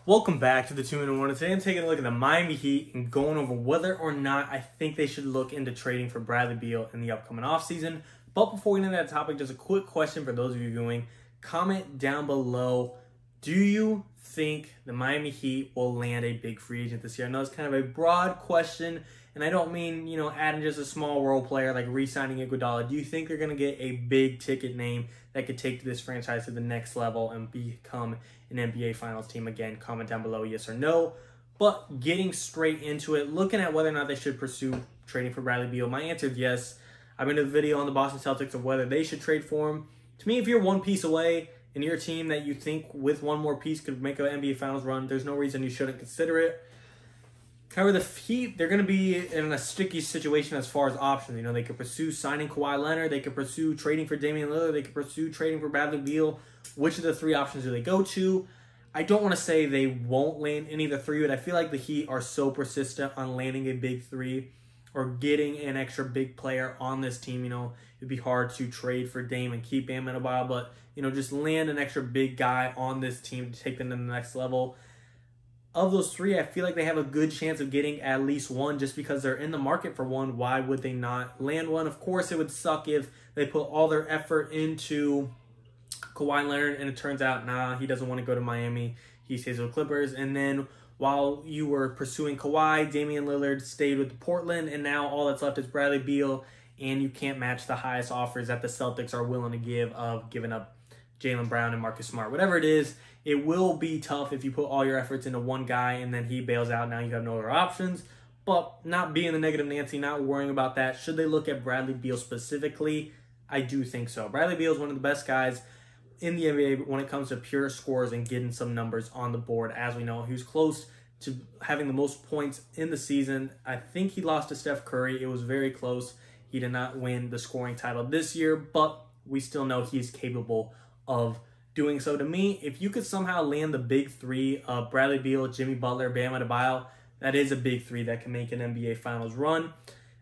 Welcome back to the 2-in-1. Today I'm taking a look at the Miami Heat and going over whether or not I think they should look into trading for Bradley Beal in the upcoming offseason. But before we get into that topic, just a quick question for those of you viewing. Comment down below, do you think the Miami Heat will land a big free agent this year? I know it's kind of a broad question, and I don't mean, adding just a small role player like re-signing Iguodala. Do you think they're going to get a big ticket name that could take this franchise to the next level and become an NBA Finals team again? Comment down below yes or no. But getting straight into it, looking at whether or not they should pursue trading for Bradley Beal, my answer is yes. I made a video on the Boston Celtics of whether they should trade for him. To me, if you're one piece away and you're a team that you think with one more piece could make an NBA Finals run, there's no reason you shouldn't consider it. However, the Heat, they're going to be in a sticky situation as far as options. They could pursue signing Kawhi Leonard. They could pursue trading for Damian Lillard. They could pursue trading for Bradley Beal. Which of the three options do they go to? I don't want to say they won't land any of the three, but I feel like the Heat are so persistent on landing a big three or getting an extra big player on this team. It'd be hard to trade for Dame and keep Bam in a while, but, just land an extra big guy on this team to take them to the next level. Of those three, I feel like they have a good chance of getting at least one just because they're in the market for one. Why would they not land one? Of course, it would suck if they put all their effort into Kawhi Leonard and it turns out, nah, he doesn't want to go to Miami. He stays with Clippers. And then while you were pursuing Kawhi, Damian Lillard stayed with Portland, and now all that's left is Bradley Beal, and you can't match the highest offers that the Celtics are willing to give of giving up Jaylen Brown and Marcus Smart. Whatever it is, it will be tough if you put all your efforts into one guy and then he bails out. Now you have no other options. But not being the negative Nancy, not worrying about that. Should they look at Bradley Beal specifically? I do think so. Bradley Beal is one of the best guys in the NBA when it comes to pure scores and getting some numbers on the board. As we know, he was close to having the most points in the season. I think he lost to Steph Curry. It was very close. He did not win the scoring title this year, but we still know he's capable of doing so. To me, if you could somehow land the big three of Bradley Beal, Jimmy Butler, Bam Adebayo, that is a big three that can make an NBA Finals run.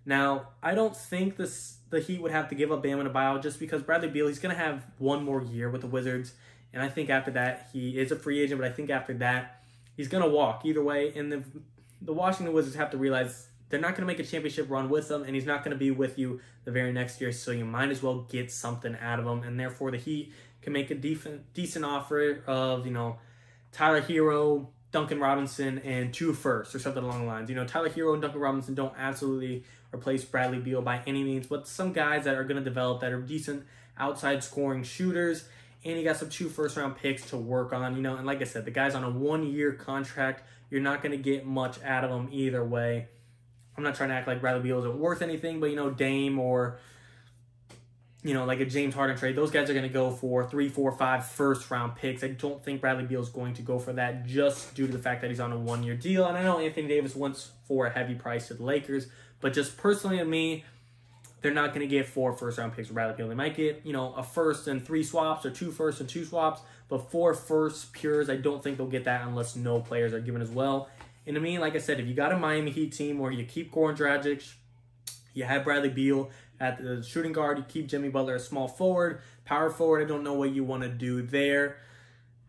Now, I don't think the Heat would have to give up Bam Adebayo just because Bradley Beal, he's going to have one more year with the Wizards, and I think after that, he is a free agent, but I think after that, he's going to walk either way, and the Washington Wizards have to realize they're not going to make a championship run with him, and he's not going to be with you the very next year, so you might as well get something out of him, and therefore the Heat can make a decent offer of, Tyler Hero, Duncan Robinson, and 2 firsts or something along the lines. Tyler Hero and Duncan Robinson don't absolutely replace Bradley Beal by any means, but some guys that are going to develop that are decent outside scoring shooters, and you got some 2 first-round picks to work on, and like I said, the guy's on a 1-year contract. You're not going to get much out of him either way. I'm not trying to act like Bradley Beal isn't worth anything, but, Dame or like a James Harden trade, those guys are going to go for 3, 4, 5 first-round picks. I don't think Bradley Beal is going to go for that just due to the fact that he's on a 1-year deal. And I know Anthony Davis went for a heavy price to the Lakers, but just personally to me, they're not going to get 4 first-round picks for Bradley Beal. They might get, a first and 3 swaps or 2 firsts and 2 swaps, but 4 firsts pures, I don't think they'll get that unless no players are given as well. And to me, like I said, if you got a Miami Heat team where you keep Goran Dragic, you have Bradley Beal at the shooting guard, you keep Jimmy Butler a small forward, power forward, I don't know what you want to do there.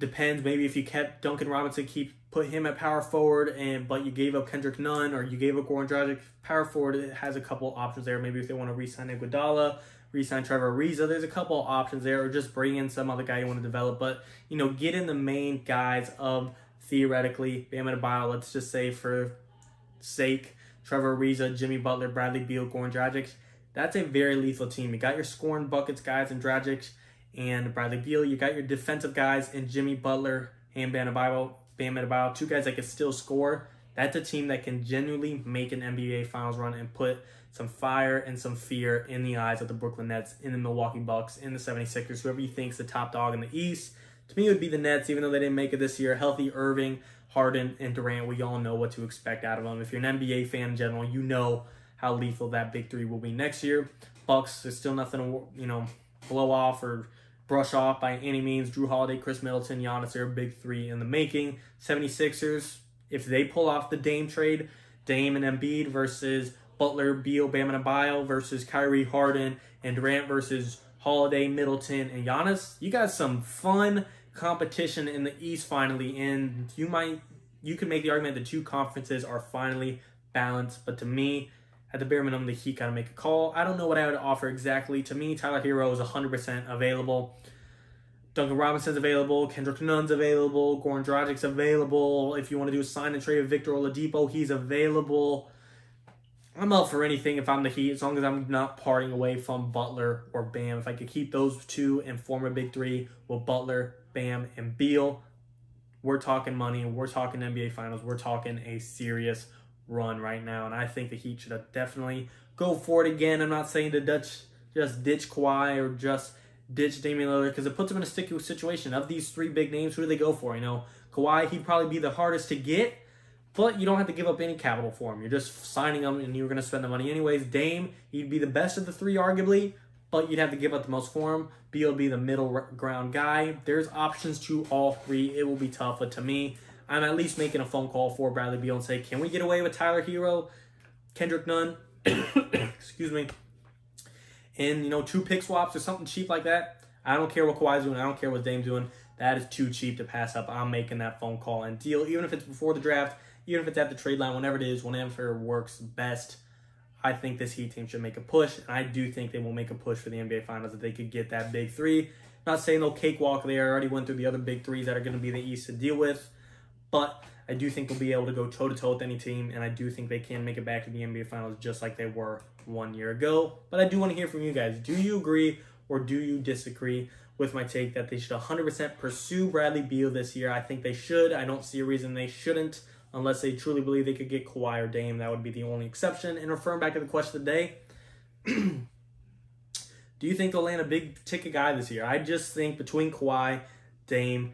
Depends, maybe if you kept Duncan Robinson, put him at power forward, but you gave up Kendrick Nunn or you gave up Goran Dragic. Power forward, it has a couple options there. Maybe if they want to re-sign Iguodala, re-sign Trevor Ariza, there's a couple options there, or just bring in some other guy you want to develop. But, get in the main guys of, theoretically, Bam Adebayo, let's just say for sake, Trevor Ariza, Jimmy Butler, Bradley Beal, Goran Dragic. That's a very lethal team. You got your scoring buckets guys in Dragic and Bradley Beal. You got your defensive guys in Jimmy Butler and Bam Adebayo, 2 guys that can still score. That's a team that can genuinely make an NBA Finals run and put some fire and some fear in the eyes of the Brooklyn Nets, in the Milwaukee Bucks, in the 76ers, whoever you think is the top dog in the East. To me, it would be the Nets, even though they didn't make it this year. Healthy Irving, Harden, and Durant, we all know what to expect out of them. If you're an NBA fan in general, you know how lethal that big three will be next year. Bucks, there's still nothing to, blow off or brush off by any means. Drew Holiday, Chris Middleton, Giannis are a big three in the making. 76ers, if they pull off the Dame trade, Dame and Embiid versus Butler, Beal, Bam Adebayo versus Kyrie, Harden, and Durant versus Holiday, Middleton, and Giannis, you got some fun competition in the East finally, and you could make the argument the two conferences are finally balanced. But to me, at the bare minimum, the Heat gotta make a call. I don't know what I would offer exactly. To me, Tyler Hero is 100% available. Duncan Robinson's available. Kendrick Nunn's available. Goran Dragic's available. If you want to do a sign and trade with Victor Oladipo, he's available. I'm up for anything if I'm the Heat, as long as I'm not parting away from Butler or Bam. If I could keep those two and form a big three with Butler, Bam, and Beal, we're talking money. We're talking NBA Finals. We're talking a serious run right now. And I think the Heat should definitely go for it again. I'm not saying the Dutch just ditch Kawhi or just ditch Damian Lillard, because it puts them in a sticky situation. Of these three big names, who do they go for? You know, Kawhi, he'd probably be the hardest to get, but you don't have to give up any capital for him. You're just signing him, and you're going to spend the money anyways. Dame, he'd be the best of the three, arguably, but you'd have to give up the most for him. Beal would be the middle ground guy. There's options to all three. It will be tough, but to me, I'm at least making a phone call for Bradley Beal and say, can we get away with Tyler Hero, Kendrick Nunn, excuse me, and, you know, 2 pick swaps or something cheap like that? I don't care what Kawhi's doing. I don't care what Dame's doing. That is too cheap to pass up. I'm making that phone call and deal, even if it's before the draft, even if it's at the trade line, whenever it is, whenever it works best. I think this Heat team should make a push, and I do think they will make a push for the NBA Finals if they could get that big three. Not saying they'll cakewalk there. I already went through the other big threes that are going to be the East to deal with, but I do think they'll be able to go toe-to-toe with any team, and I do think they can make it back to the NBA Finals just like they were 1 year ago. But I do want to hear from you guys. Do you agree or do you disagree with my take that they should 100% pursue Bradley Beal this year? I think they should. I don't see a reason they shouldn't, unless they truly believe they could get Kawhi or Dame. That would be the only exception. And referring back to the question of the day, do you think they'll land a big-ticket guy this year? I just think between Kawhi, Dame,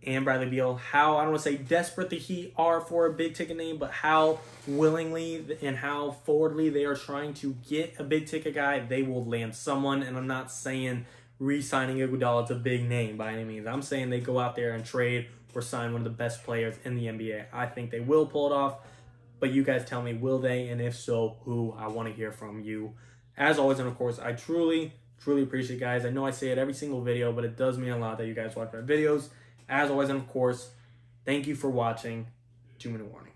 and Bradley Beal, how, I don't want to say desperate the Heat are for a big-ticket name, but how willingly and how forwardly they are trying to get a big-ticket guy, they will land someone. And I'm not saying re-signing Iguodala is a big name by any means. I'm saying they go out there and trade or sign one of the best players in the NBA. I think they will pull it off, but you guys tell me, will they? And if so, who? I want to hear from you. As always, and of course, I truly appreciate you guys. I know I say it every single video, but it does mean a lot that you guys watch my videos. As always, and of course, thank you for watching. 2-minute warning.